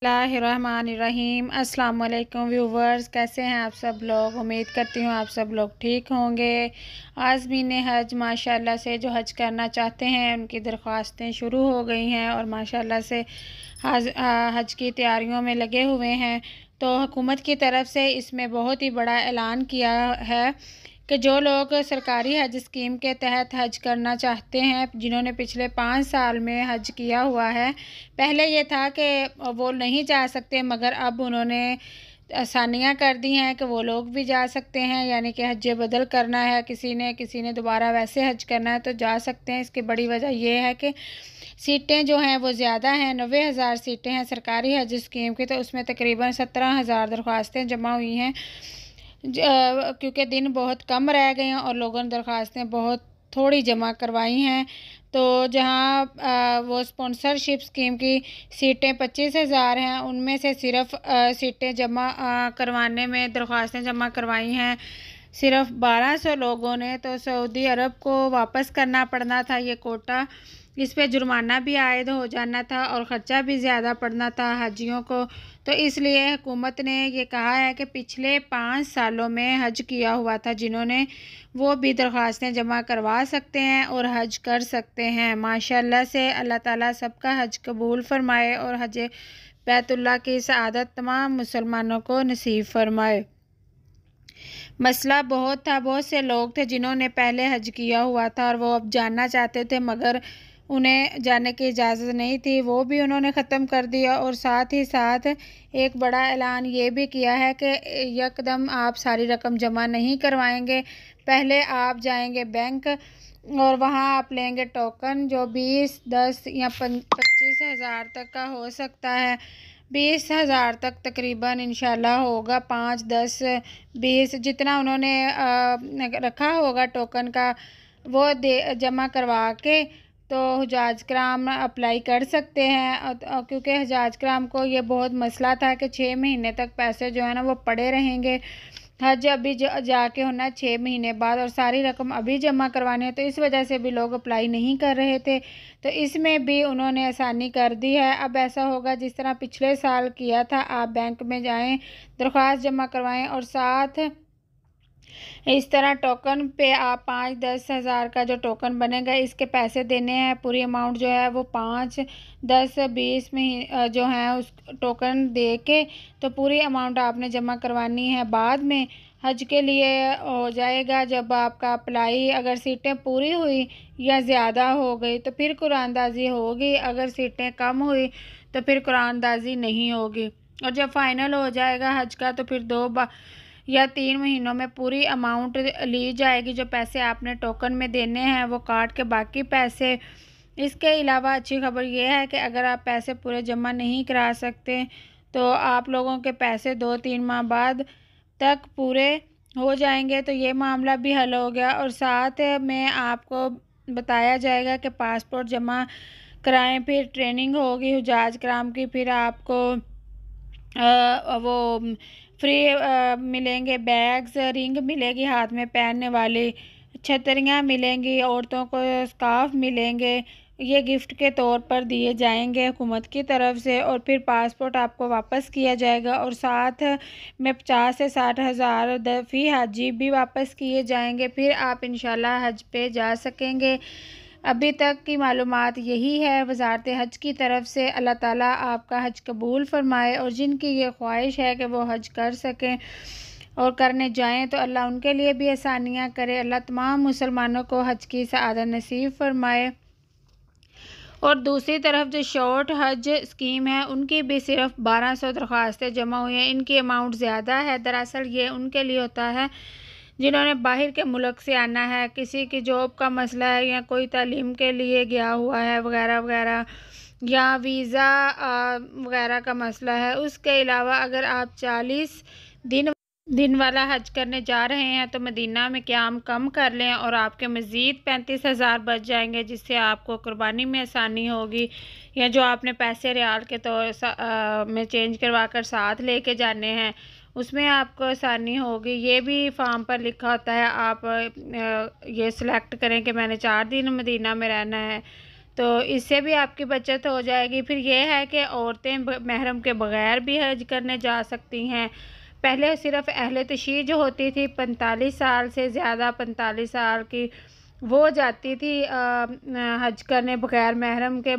बिस्मिल्लाहिर्रहमानिर्रहीम। अस्सलाम वालेकुम व्यूवर्स, कैसे हैं आप सब लोग। उम्मीद करती हूँ आप सब लोग ठीक होंगे। आज़मीन हज माशाल्लाह से जो हज करना चाहते हैं उनकी दरख्वास्तें शुरू हो गई हैं और माशाल्लाह से हज की तैयारियों में लगे हुए हैं। तो हुकूमत की तरफ से इसमें बहुत ही बड़ा ऐलान किया है कि जो लोग सरकारी हज स्कीम के तहत हज करना चाहते हैं, जिन्होंने पिछले 5 साल में हज किया हुआ है, पहले ये था कि वो नहीं जा सकते, मगर अब उन्होंने आसानियाँ कर दी हैं कि वो लोग भी जा सकते हैं। यानी कि हज बदल करना है किसी ने दोबारा वैसे हज करना है तो जा सकते हैं। इसकी बड़ी वजह ये है कि सीटें जो हैं वो ज़्यादा हैं। 90,000 सीटें हैं सरकारी हज स्कीम की, तो उसमें तकरीबन 17,000 दरख्वास्तें जमा हुई हैं। क्योंकि दिन बहुत कम रह गए हैं और लोगों ने दरख्वास्तें बहुत थोड़ी जमा करवाई हैं। तो जहां वो स्पॉन्सरशिप स्कीम की सीटें 25,000 हैं, उनमें से सिर्फ सीटें जमा करवाने में दरख्वास्तें जमा करवाई हैं सिर्फ 1200 लोगों ने। तो सऊदी अरब को वापस करना पड़ना था ये कोटा, इस पे जुर्माना भी आयद हो जाना था और ख़र्चा भी ज़्यादा पड़ना था हाजियों को। तो इसलिए हुकूमत ने ये कहा है कि पिछले 5 सालों में हज किया हुआ था जिन्होंने, वो भी दरख्वास्तें जमा करवा सकते हैं और हज कर सकते हैं। माशाल्लाह से अल्लाह ताला सबका हज कबूल फ़रमाए और हज बैतुल्लाह की सआदत तमाम मुसलमानों को नसीब फ़रमाए। मसला बहुत था, बहुत से लोग थे जिन्होंने पहले हज किया हुआ था और वो अब जाना चाहते थे मगर उन्हें जाने की इजाज़त नहीं थी, वो भी उन्होंने ख़त्म कर दिया। और साथ ही साथ एक बड़ा ऐलान ये भी किया है कि यकदम आप सारी रकम जमा नहीं करवाएंगे, पहले आप जाएंगे बैंक और वहाँ आप लेंगे टोकन जो 20, 10 या 25,000 तक का हो सकता है। 20,000 तक तकरीबन इंशाल्लाह होगा, 5, 10, 20 जितना उन्होंने रखा होगा टोकन का, वो जमा करवा के तो हजाज कराम अप्लाई कर सकते हैं। क्योंकि हजाज कराम को ये बहुत मसला था कि 6 महीने तक पैसे जो है ना वो पड़े रहेंगे। हज अभी जाके होना है 6 महीने बाद और सारी रकम अभी जमा करवानी है, तो इस वजह से भी लोग अप्लाई नहीं कर रहे थे। तो इसमें भी उन्होंने आसानी कर दी है। अब ऐसा होगा जिस तरह पिछले साल किया था, आप बैंक में जाएं, दरख्वास्त जमा करवाएं और साथ इस तरह टोकन पे आप 5, 10 हज़ार का जो टोकन बनेगा इसके पैसे देने हैं। पूरी अमाउंट जो है वो 5, 10, 20 में जो है उस टोकन दे के तो पूरी अमाउंट आपने जमा करवानी है। बाद में हज के लिए हो जाएगा जब आपका अप्लाई, अगर सीटें पूरी हुई या ज़्यादा हो गई तो फिर कुरानदाजी होगी, अगर सीटें कम हुई तो फिर कुरानदाजी नहीं होगी। और जब फाइनल हो जाएगा हज का तो फिर 2 या 3 महीनों में पूरी अमाउंट ली जाएगी। जो पैसे आपने टोकन में देने हैं वो काट के बाकी पैसे। इसके अलावा अच्छी खबर यह है कि अगर आप पैसे पूरे जमा नहीं करा सकते तो आप लोगों के पैसे 2-3 माह बाद तक पूरे हो जाएंगे, तो ये मामला भी हल हो गया। और साथ में आपको बताया जाएगा कि पासपोर्ट जमा कराएं, फिर ट्रेनिंग होगी हुजाज कराम की, फिर आपको वो फ्री मिलेंगे बैग्स, रिंग मिलेगी हाथ में पहनने वाली, छतरियाँ मिलेंगी, औरतों को स्कार्फ मिलेंगे, ये गिफ्ट के तौर पर दिए जाएंगे हुकूमत की तरफ से। और फिर पासपोर्ट आपको वापस किया जाएगा और साथ में 50 से 60 हज़ार फ़ी हाजी भी वापस किए जाएंगे। फिर आप इंशाल्लाह हज पे जा सकेंगे। अभी तक की मालूमात यही है वज़ारत हज की तरफ से। अल्लाह ताला आपका हज कबूल फ़रमाए और जिनकी ये ख्वाहिश है कि वो हज कर सकें और करने जाएं तो अल्लाह उनके लिए भी आसानियाँ करे। अल्लाह तमाम मुसलमानों को हज की सआदत नसीब फ़रमाए। और दूसरी तरफ जो शॉर्ट हज स्कीम है उनकी भी सिर्फ 1200 दरख्वास्तें जमा हुई हैं। इनकी अमाउंट ज़्यादा है। दरअसल ये उनके लिए होता है जिन्होंने बाहर के मुल्क से आना है, किसी की जॉब का मसला है या कोई तालीम के लिए गया हुआ है वगैरह वगैरह, या वीज़ा वगैरह का मसला है। उसके अलावा अगर आप 40 दिन वाला हज करने जा रहे हैं तो मदीना में क़याम कम कर लें और आपके मज़ीद 35,000 बच जाएंगे, जिससे आपको कुर्बानी में आसानी होगी। या जो आपने पैसे रियाल के तौर में चेंज करवा कर साथ लेके जाने हैं उसमें आपको आसानी होगी। ये भी फॉर्म पर लिखा होता है, आप ये सिलेक्ट करें कि मैंने 4 दिन मदीना में रहना है तो इससे भी आपकी बचत हो जाएगी। फिर ये है कि औरतें महरम के बग़ैर भी हज करने जा सकती हैं। पहले सिर्फ़ अहले तशीह जो होती थी 45 साल से ज़्यादा, 45 साल की, वो जाती थी हज करने बग़ैर महरम के।